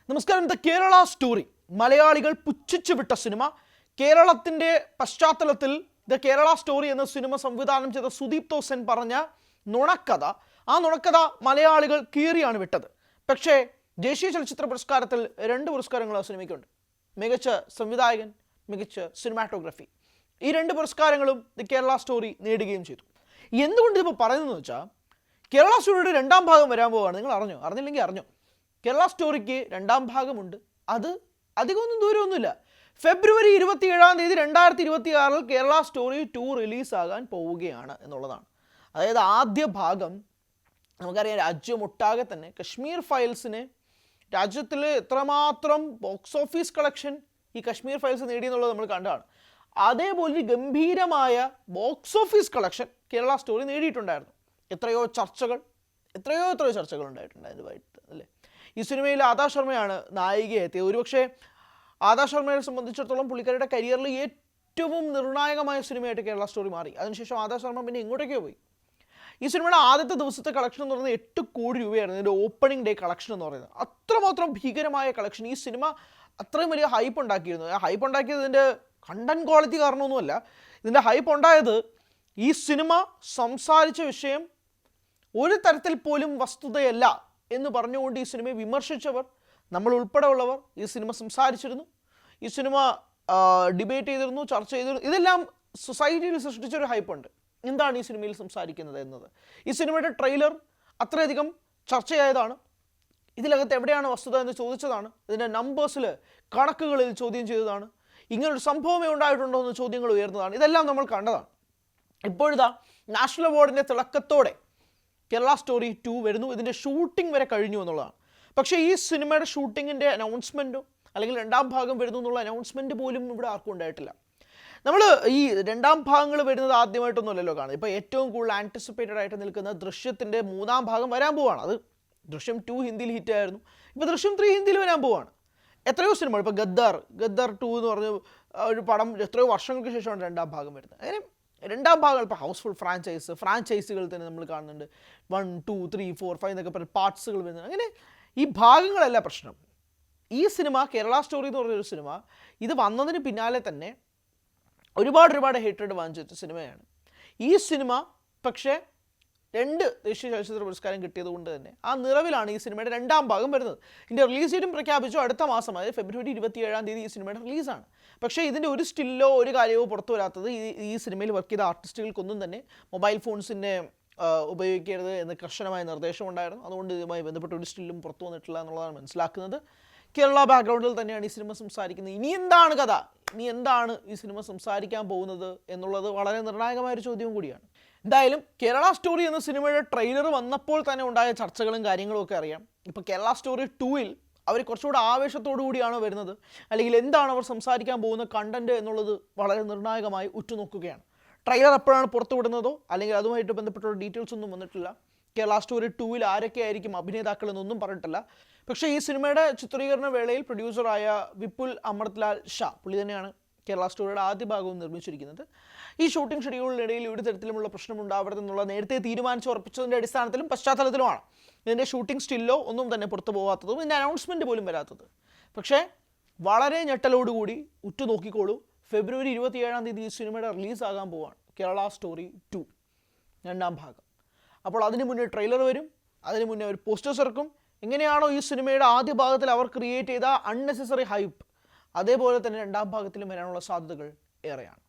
നമസ്കാരം. The Kerala story മലയാളികൾ പുച്ഛിച്ചു വിട്ട സിനിമ. കേരളത്തിൻ്റെ പശ്ചാത്തലത്തിൽ ദ കേരള സ്റ്റോറി എന്ന സിനിമ സംവിധാനം ചെയ്ത സുദീപ് തോസൻ പറഞ്ഞ നുണക്കഥ, ആ നുണക്കഥ മലയാളികൾ കീറിയാണ് വിട്ടത്. പക്ഷേ ദേശീയ ചലച്ചിത്ര പുരസ്കാരത്തിൽ 2 പുരസ്കാരങ്ങൾ ആ സിനിമയ്ക്കുണ്ട്. മികച്ച സംവിധായകൻ, മികച്ച സിനിമാറ്റോഗ്രഫി. ഈ 2 പുരസ്കാരങ്ങളും ദി കേരള സ്റ്റോറി നേടുകയും ചെയ്തു. എന്തുകൊണ്ട് ഇതിപ്പോൾ പറയുന്നതെന്ന് വെച്ചാൽ, കേരള സ്റ്റോറിയുടെ 2ാം ഭാഗം വരാൻ പോവുകയാണ്. നിങ്ങൾ അറിഞ്ഞോ? അറിഞ്ഞില്ലെങ്കിൽ അറിഞ്ഞോ? കേരള സ്റ്റോറിക്ക് 2ാം ഭാഗമുണ്ട്. അത് അധികമൊന്നും ദൂരമൊന്നുമില്ല. ഫെബ്രുവരി 27 2026 കേരള സ്റ്റോറി 2 റിലീസാകാൻ പോവുകയാണ് എന്നുള്ളതാണ്. അതായത് ആദ്യ ഭാഗം നമുക്കറിയാം, രാജ്യമൊട്ടാകെ തന്നെ കശ്മീർ ഫയൽസിനെ, രാജ്യത്തിൽ എത്രമാത്രം ബോക്സ് ഓഫീസ് കളക്ഷൻ ഈ കശ്മീർ ഫയൽസ് നേടിയെന്നുള്ളത് നമ്മൾ കണ്ടതാണ്. അതേപോലെ ഗംഭീരമായ box office collection Kerala story നേടിയിട്ടുണ്ടായിരുന്നു. എത്രയോ ചർച്ചകൾ ഉണ്ടായിട്ടുണ്ട് അതുമായിട്ട്, അല്ലേ? ഈ സിനിമയിൽ ആദാ ശർമ്മയാണ് നായികയെത്തിയത്. ഒരുപക്ഷെ ആദാ ശർമ്മയെ സംബന്ധിച്ചിടത്തോളം പുള്ളിക്കാരുടെ കരിയറിൽ ഏറ്റവും നിർണായകമായ സിനിമയായിട്ട് കേരള സ്റ്റോറി മാറി. അതിനുശേഷം ആദാ ശർമ്മ പിന്നെ എങ്ങോട്ടേക്കോ പോയി. ഈ സിനിമയുടെ ആദ്യത്തെ ദിവസത്തെ കളക്ഷൻ എന്ന് പറയുന്നത് 8 കോടി രൂപയായിരുന്നു. ഇതിൻ്റെ ഓപ്പണിംഗ് ഡേ കളക്ഷൻ എന്ന് പറയുന്നത് അത്രമാത്രം ഭീകരമായ കളക്ഷൻ. ഈ സിനിമ അത്രയും വലിയ ഹൈപ്പ് ഉണ്ടാക്കിയിരുന്നു. ആ ഹൈപ്പ് ഉണ്ടാക്കിയത് ഇതിൻ്റെ കണ്ടന്റ് ക്വാളിറ്റി കാരണമൊന്നുമല്ല. ഇതിൻ്റെ ഹൈപ്പ് ഉണ്ടായത് ഈ സിനിമ സംസാരിച്ച വിഷയം ഒരു തരത്തിൽ പോലും വസ്തുതയല്ല എന്ന് പറഞ്ഞുകൊണ്ട് ഈ സിനിമയെ വിമർശിച്ചവർ, നമ്മൾ ഉൾപ്പെടെ ഉള്ളവർ ഈ സിനിമ സംസാരിച്ചിരുന്നു, ഈ സിനിമ ഡിബേറ്റ് ചെയ്തിരുന്നു, ചർച്ച ചെയ്തിരുന്നു. ഇതെല്ലാം സൊസൈറ്റിയിൽ സൃഷ്ടിച്ചൊരു ഹൈപ്പുണ്ട്. എന്താണ് ഈ സിനിമയിൽ സംസാരിക്കുന്നത് എന്നത്. ഈ സിനിമയുടെ ട്രെയിലർ അത്രയധികം ചർച്ചയായതാണ്. ഇതിനകത്ത് എവിടെയാണ് വസ്തുത എന്ന് ചോദിച്ചതാണ്. ഇതിൻ്റെ നമ്പേഴ്സിൽ, കണക്കുകളിൽ ചോദ്യം ചെയ്തതാണ്. ഇങ്ങനൊരു സംഭവമേ ഉണ്ടായിട്ടുണ്ടോ എന്ന് ചോദ്യങ്ങൾ ഉയർന്നതാണ്. ഇതെല്ലാം നമ്മൾ കണ്ടതാണ്. ഇപ്പോഴിതാ നാഷണൽ അവാർഡിൻ്റെ തിളക്കത്തോടെ കേരള സ്റ്റോറി 2 വരുന്നു. ഇതിൻ്റെ ഷൂട്ടിംഗ് വരെ കഴിഞ്ഞു എന്നുള്ളതാണ്. പക്ഷേ ഈ സിനിമയുടെ ഷൂട്ടിങ്ങിൻ്റെ അനൗൺസ്മെൻറ്റോ അല്ലെങ്കിൽ 2ാം ഭാഗം വരുന്നു എന്നുള്ള അനൗൺസ്മെൻറ്റ് പോലും ഇവിടെ ആർക്കും ഉണ്ടായിട്ടില്ല. നമ്മൾ ഈ 2ാം ഭാഗങ്ങൾ വരുന്നത് ആദ്യമായിട്ടൊന്നുമല്ലല്ലോ കാണുന്നത്. ഇപ്പോൾ ഏറ്റവും കൂടുതൽ ആൻറ്റിസിപ്പേറ്റഡ് ആയിട്ട് നിൽക്കുന്ന ദൃശ്യത്തിൻ്റെ 3ാം ഭാഗം വരാൻ പോവുകയാണ്. അത് ദൃശ്യം 2 ഹിന്ദിയിൽ ഹിറ്റായിരുന്നു. ഇപ്പോൾ ദൃശ്യം 3 ഹിന്ദിയിൽ വരാൻ പോവുകയാണ്. എത്രയോ സിനിമകൾ, ഇപ്പോൾ ഗദ്ദർ 2 എന്ന് പറഞ്ഞ ഒരു പടം എത്രയോ വർഷങ്ങൾക്ക് ശേഷമാണ് 2ാം ഭാഗം വരുന്നത്. അങ്ങനെ 2ാം ഭാഗങ്ങൾ ഇപ്പോൾ ഹൗസ്ഫുൾ ഫ്രാഞ്ചൈസുകൾ തന്നെ നമ്മൾ കാണുന്നുണ്ട്. 1, 2, 3, 4, 5 എന്നൊക്കെ പറഞ്ഞ പാർട്സുകൾ വരുന്നത്. അങ്ങനെ ഈ ഭാഗങ്ങളല്ല പ്രശ്നം. ഈ സിനിമ കേരള സ്റ്റോറി എന്ന് പറഞ്ഞൊരു സിനിമ ഇത് വന്നതിന് പിന്നാലെ തന്നെ ഒരുപാട് ഹേറ്റഡ് വാങ്ങിച്ച സിനിമയാണ്. ഈ സിനിമ പക്ഷേ 2 ദേശീയ ചലച്ചിത്ര പുരസ്കാരം കിട്ടിയത് കൊണ്ട് തന്നെ ആ നിറവിലാണ് ഈ സിനിമയുടെ 2ാം ഭാഗം വരുന്നത്. ഇതിൻ്റെ റിലീസ് ഡേറ്റും പ്രഖ്യാപിച്ചു. അടുത്ത മാസം, അതായത് ഫെബ്രുവരി 27 ഈ സിനിമയുടെ റിലീസാണ്. പക്ഷേ ഇതിൻ്റെ ഒരു സ്റ്റില്ലോ ഒരു കാര്യമോ പുറത്തു വരാത്തത് ഈ സിനിമയിൽ വർക്ക് ചെയ്ത ആർട്ടിസ്റ്റുകൾക്കൊന്നും തന്നെ മൊബൈൽ ഫോൺസിൻ്റെ ഉപയോഗിക്കരുത് എന്ന് കർശനമായ നിർദ്ദേശമുണ്ടായിരുന്നു. അതുകൊണ്ട് ഇതുമായി ബന്ധപ്പെട്ട ഒരു സ്റ്റില്ലും പുറത്തു വന്നിട്ടില്ല എന്നുള്ളതാണ് മനസ്സിലാക്കുന്നത്. കേരള ബാക്ക്ഗ്രൗണ്ടിൽ തന്നെയാണ് ഈ സിനിമ സംസാരിക്കുന്നത്. ഇനി എന്താണ് കഥ, ഇനി എന്താണ് ഈ സിനിമ സംസാരിക്കാൻ പോകുന്നത് എന്നുള്ളത് വളരെ നിർണായകമായൊരു ചോദ്യവും കൂടിയാണ്. എന്തായാലും കേരള സ്റ്റോറി എന്ന സിനിമയുടെ ട്രെയിലർ വന്നപ്പോൾ തന്നെ ഉണ്ടായ ചർച്ചകളും കാര്യങ്ങളും ഒക്കെ അറിയാം. ഇപ്പോൾ കേരള സ്റ്റോറി 2-ൽ അവർ കുറച്ചുകൂടെ ആവേശത്തോടു കൂടിയാണോ വരുന്നത്, അല്ലെങ്കിൽ എന്താണ് അവർ സംസാരിക്കാൻ പോകുന്ന കണ്ടന്റ് എന്നുള്ളത് വളരെ നിർണായകമായി ഉറ്റുനോക്കുകയാണ്. ട്രെയിലർ എപ്പോഴാണ് പുറത്തുവിടുന്നതോ അല്ലെങ്കിൽ അതുമായിട്ട് ബന്ധപ്പെട്ടുള്ള ഡീറ്റെയിൽസ് ഒന്നും വന്നിട്ടില്ല. കേരള സ്റ്റോറി 2-ൽ ആരൊക്കെയായിരിക്കും അഭിനേതാക്കൾ എന്നൊന്നും പറഞ്ഞിട്ടില്ല. പക്ഷേ ഈ സിനിമയുടെ ചിത്രീകരണ വേളയിൽ പ്രൊഡ്യൂസറായ വിപുൽ അമൃത്ലാൽ ഷാ, പുള്ളി തന്നെയാണ് കേരള സ്റ്റോറിയുടെ ആദ്യ ഭാഗവും നിർമ്മിച്ചിരിക്കുന്നത്. ഈ ഷൂട്ടിംഗ് ഷെഡ്യൂളിനിടയിൽ ഒരു തരത്തിലുമുള്ള പ്രശ്നമുണ്ടാവരുതെന്നുള്ള നേരത്തെ തീരുമാനിച്ചുറപ്പിച്ചതിൻ്റെ അടിസ്ഥാനത്തിലും പശ്ചാത്തലത്തിലുമാണ് ഇതിൻ്റെ ഷൂട്ടിംഗ് സ്റ്റില്ലോ ഒന്നും തന്നെ പുറത്തു പോകാത്തതും ഇതിൻ്റെ അനൗൺസ്മെൻറ്റ് പോലും വരാത്തത്. പക്ഷേ വളരെ ഞെട്ടലോടുകൂടി ഉറ്റുനോക്കിക്കോളൂ, ഫെബ്രുവരി 27 ഈ സിനിമയുടെ റിലീസാകാൻ പോവുകയാണ് കേരള സ്റ്റോറി 2 2ാം ഭാഗം. അപ്പോൾ അതിന് മുന്നേ ട്രെയിലർ വരും, അതിന് മുന്നേ ഒരു പോസ്റ്റേഴ്സ് ഇറക്കും. എങ്ങനെയാണോ ഈ സിനിമയുടെ ആദ്യ ഭാഗത്തിൽ അവർ ക്രിയേറ്റ് ചെയ്ത അൺനെസസറി ഹൈപ്പ്, അതേപോലെ തന്നെ 2ാം ഭാഗത്തിലും വരാനുള്ള സാധ്യതകൾ ഏറെയാണ്.